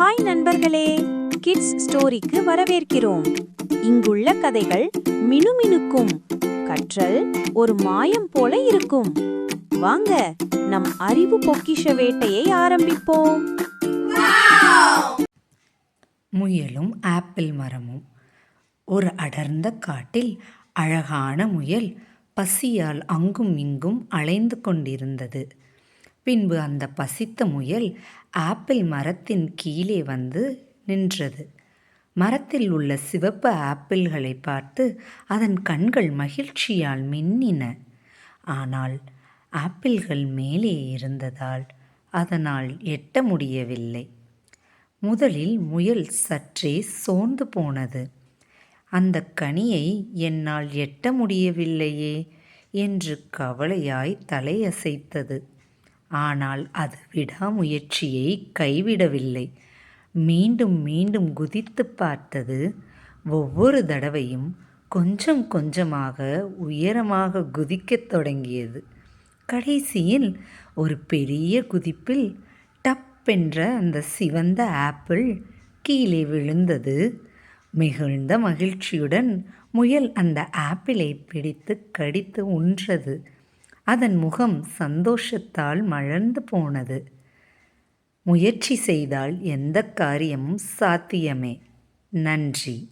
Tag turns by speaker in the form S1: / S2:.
S1: Hi நண்பர்களே, kids ஸ்டோரிக்கு வரவேற்கிறோம். இங்குள்ள கதைகள் மினுமினுக்கும், கற்றல் ஒரு மாயம் போல இருக்கும். வாங்க நம் அறிவு பொக்கிஷ வேட்டையை ஆரம்பிப்போம்.
S2: முயலும் ஆப்பிள் மரமும். ஒரு அடர்ந்த காட்டில் அழகான முயல் பசியால் அங்கும் இங்கும் அலைந்து கொண்டிருந்தது. பின்பு அந்த பசித்த முயல் ஆப்பிள் மரத்தின் கீழே வந்து நின்றது. மரத்தில் உள்ள சிவப்பு ஆப்பிள்களை பார்த்து அதன் கண்கள் மகிழ்ச்சியால் மின்னின. ஆனால் ஆப்பிள்கள் மேலே இருந்ததால் அதனால் எட்ட முடியவில்லை. முதலில் முயல் சற்றே சோர்ந்து போனது. அந்த கனியை என்னால் எட்ட முடியவில்லையே என்று கவலையாய் தலையசைத்தது. ஆனால் அது விடாமுயற்சியை கைவிடவில்லை. மீண்டும் மீண்டும் குதித்து பார்த்தது. ஒவ்வொரு தடவையும் கொஞ்சம் கொஞ்சமாக உயரமாக குதிக்கத் தொடங்கியது. கடைசியில் ஒரு பெரிய குதிப்பில் டப்பென்ற அந்த சிவந்த ஆப்பிள் கீழே விழுந்தது. மிகுந்த மகிழ்ச்சியுடன் முயல் அந்த ஆப்பிளை பிடித்து கடித்து உண்றது. அதன் முகம் சந்தோஷத்தால் மலர்ந்து போனது. முயற்சி செய்தால் எந்த காரியமும் சாத்தியமே. நன்றி.